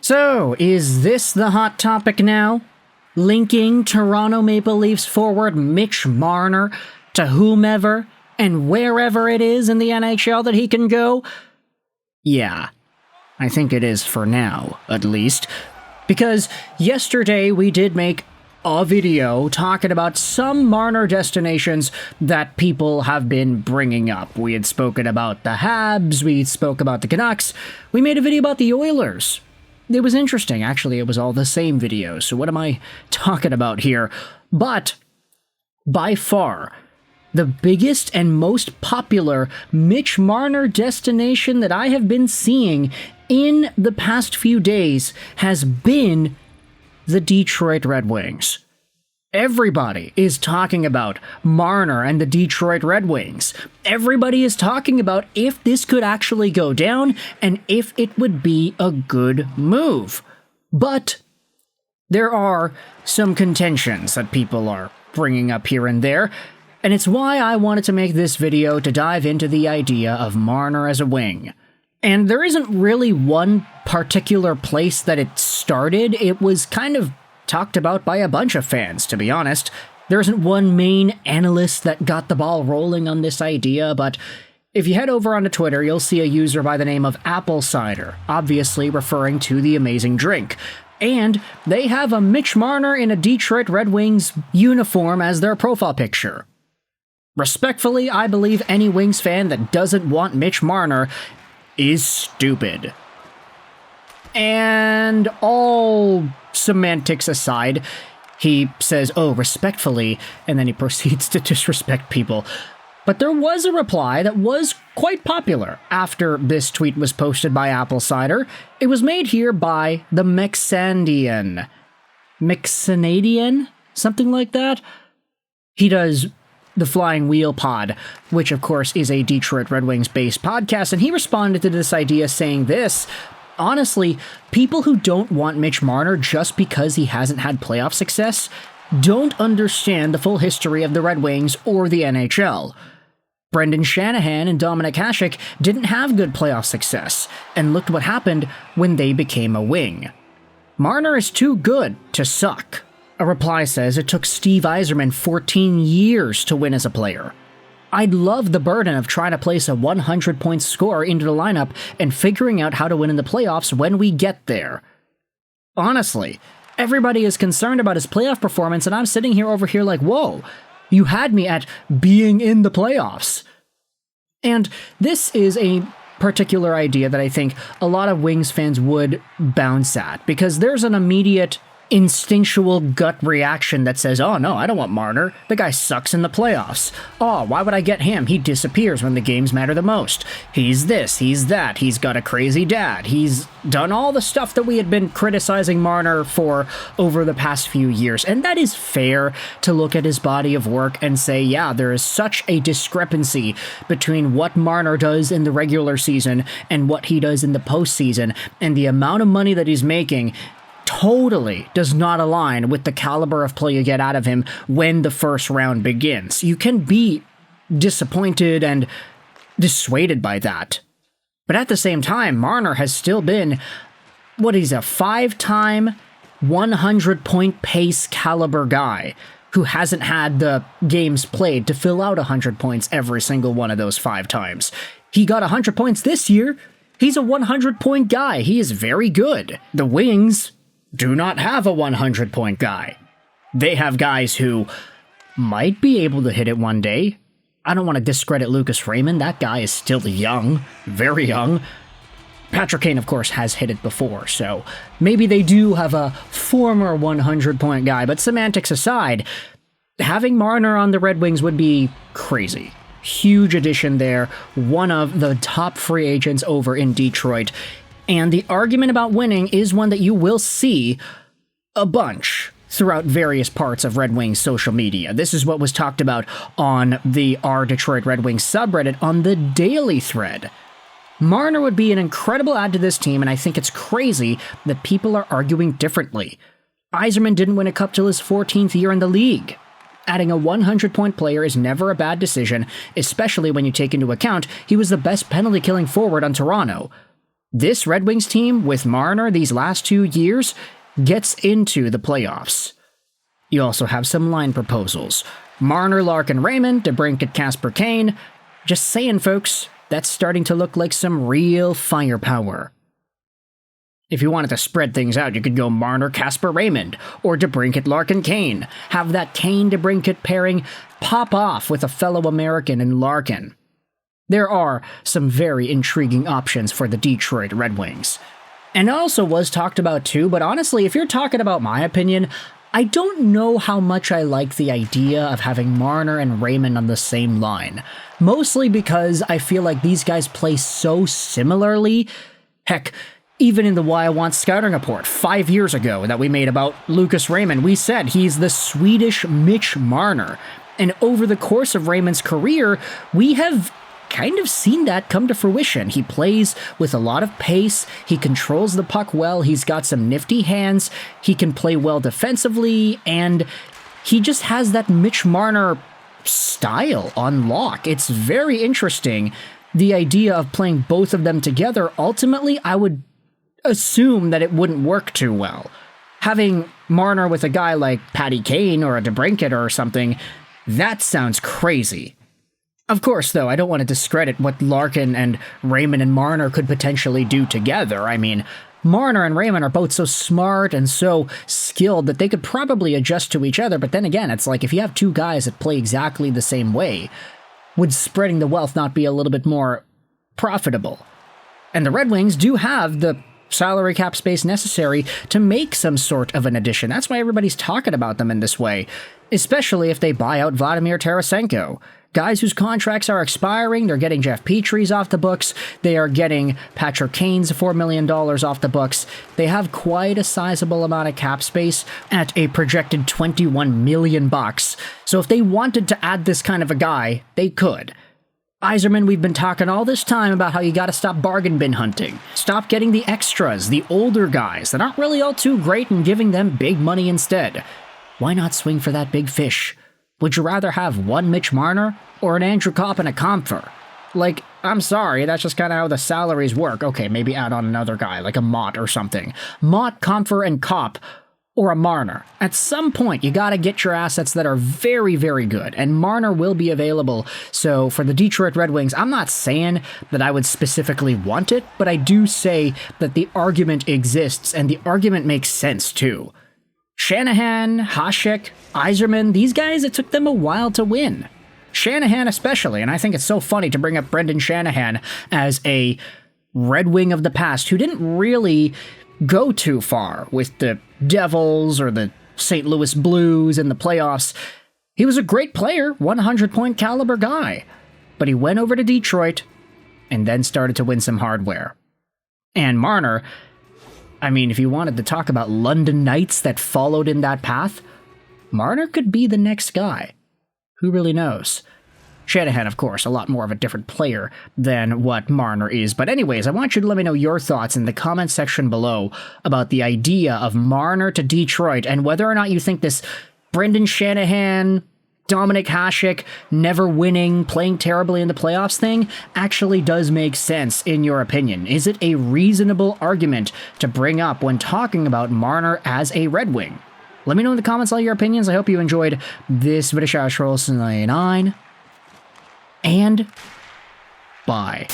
So, is this the hot topic now? Linking Toronto Maple Leafs forward Mitch Marner to whomever and wherever it is in the NHL that he can go? Yeah, I think it is for now, at least. Because yesterday we did make a video talking about some Marner destinations that people have been bringing up. We had spoken about the Habs, we spoke about the Canucks, we made a video about the Oilers. It was interesting, actually, it was all the same video, so what am I talking about here? But, by far, the biggest and most popular Mitch Marner destination that I have been seeing in the past few days has been the Detroit Red Wings. Everybody is talking about Marner and the Detroit Red Wings. Everybody is talking about if this could actually go down and if it would be a good move. But there are some contentions that people are bringing up here and there, and it's why I wanted to make this video to dive into the idea of Marner as a wing. And there isn't really one particular place that it started. It was kind of talked about by a bunch of fans, to be honest. There isn't one main analyst that got the ball rolling on this idea, but if you head over onto Twitter, you'll see a user by the name of Apple Cider, obviously referring to the amazing drink. And they have a Mitch Marner in a Detroit Red Wings uniform as their profile picture. Respectfully, I believe any Wings fan that doesn't want Mitch Marner is stupid. And all semantics aside, he says, oh, respectfully, and then he proceeds to disrespect people. But there was a reply that was quite popular after this tweet was posted by Apple Cider. It was made here by the Mexandian. Mexanadian? Something like that? He does the Flying Wheel Pod, which of course is a Detroit Red Wings-based podcast, and he responded to this idea saying this: honestly, people who don't want Mitch Marner just because he hasn't had playoff success don't understand the full history of the Red Wings or the NHL. Brendan Shanahan and Dominik Hasek didn't have good playoff success, and looked what happened when they became a wing. Marner is too good to suck. A reply says it took Steve Yzerman 14 years to win as a player. I'd love the burden of trying to place a 100-point scorer into the lineup and figuring out how to win in the playoffs when we get there. Honestly, everybody is concerned about his playoff performance, and I'm sitting here over here like, whoa, you had me at being in the playoffs. And this is a particular idea that I think a lot of Wings fans would bounce at, because there's an immediate instinctual gut reaction that says, oh no, I don't want Marner. The guy sucks in the playoffs. Oh, why would I get him? He disappears when the games matter the most. He's this, he's that, he's got a crazy dad. He's done all the stuff that we had been criticizing Marner for over the past few years. And that is fair to look at his body of work and say, yeah, there is such a discrepancy between what Marner does in the regular season and what he does in the postseason, and the amount of money that he's making totally does not align with the caliber of play you get out of him when the first round begins. You can be disappointed and dissuaded by that. But at the same time, Marner has still been, he's a 5-time 100-point pace caliber guy who hasn't had the games played to fill out 100 points every single one of those 5 times. He got 100 points this year. He's a 100-point guy. He is very good. The Wings do not have a 100-point guy. They have guys who might be able to hit it one day. I don't want to discredit Lucas Raymond. That guy is still young, very young. Patrick Kane, of course, has hit it before, so maybe they do have a former 100-point guy. But semantics aside, having Marner on the Red Wings would be crazy. Huge addition there. One of the top free agents over in Detroit. And the argument about winning is one that you will see a bunch throughout various parts of Red Wings social media. This is what was talked about on the R Detroit Red Wings subreddit on the daily thread. Marner would be an incredible add to this team, and I think it's crazy that people are arguing differently. Yzerman didn't win a cup till his 14th year in the league. Adding a 100-point player is never a bad decision, especially when you take into account he was the best penalty-killing forward on Toronto. This Red Wings team with Marner these last 2 years gets into the playoffs. You also have some line proposals. Marner, Larkin, Raymond, DeBrincat, Kasper, Kane. Just saying, folks, that's starting to look like some real firepower. If you wanted to spread things out, you could go Marner, Kasper, Raymond, or DeBrincat, Larkin, Kane. Have that Kane-DeBrincat pairing pop off with a fellow American in Larkin. There are some very intriguing options for the Detroit Red Wings. And it also was talked about too, but honestly, if you're talking about my opinion, I don't know how much I like the idea of having Marner and Raymond on the same line. Mostly because I feel like these guys play so similarly. Heck, even in the Why I Want scouting report 5 years ago that we made about Lucas Raymond, we said he's the Swedish Mitch Marner. And over the course of Raymond's career, we have kind of seen that come to fruition. He plays with a lot of pace, he controls the puck well, he's got some nifty hands, he can play well defensively, and he just has that Mitch Marner style on lock. It's very interesting, the idea of playing both of them together. Ultimately, I would assume that it wouldn't work too well. Having Marner with a guy like Patty Kane or a DeBrincat or something, that sounds crazy. Of course, though, I don't want to discredit what Larkin and Raymond and Marner could potentially do together. I mean, Marner and Raymond are both so smart and so skilled that they could probably adjust to each other, but then again, it's like if you have two guys that play exactly the same way, would spreading the wealth not be a little bit more profitable? And the Red Wings do have the salary cap space necessary to make some sort of an addition. That's why everybody's talking about them in this way, especially if they buy out Vladimir Tarasenko. Guys whose contracts are expiring, they're getting Jeff Petry's off the books, they are getting Patrick Kane's $4 million off the books. They have quite a sizable amount of cap space at a projected $21 million. So if they wanted to add this kind of a guy, they could. Yzerman, we've been talking all this time about how you gotta stop bargain bin hunting. Stop getting the extras, the older guys that aren't really all too great, and giving them big money instead. Why not swing for that big fish? Would you rather have one Mitch Marner or an Andrew Kopp and a Compher? Like, I'm sorry, that's just kind of how the salaries work. Okay, maybe add on another guy, like a Mott or something. Mott, Compher, and Kopp, or a Marner. At some point, you gotta get your assets that are very, very good, and Marner will be available. So for the Detroit Red Wings, I'm not saying that I would specifically want it, but I do say that the argument exists, and the argument makes sense too. Shanahan, Hasek, Yzerman, these guys, it took them a while to win. Shanahan especially, and I think it's so funny to bring up Brendan Shanahan as a Red Wing of the past who didn't really go too far with the Devils or the St. Louis Blues in the playoffs. He was a great player, 100-point caliber guy, but he went over to Detroit and then started to win some hardware. And Marner, I mean, if you wanted to talk about London Knights that followed in that path, Marner could be the next guy. Who really knows? Shanahan, of course, a lot more of a different player than what Marner is. But anyways, I want you to let me know your thoughts in the comment section below about the idea of Marner to Detroit and whether or not you think this Brendan Shanahan, Dominic Hasek, never winning, playing terribly in the playoffs thing actually does make sense in your opinion. Is it a reasonable argument to bring up when talking about Marner as a Red Wing? Let me know in the comments all your opinions. I hope you enjoyed this video. And bye.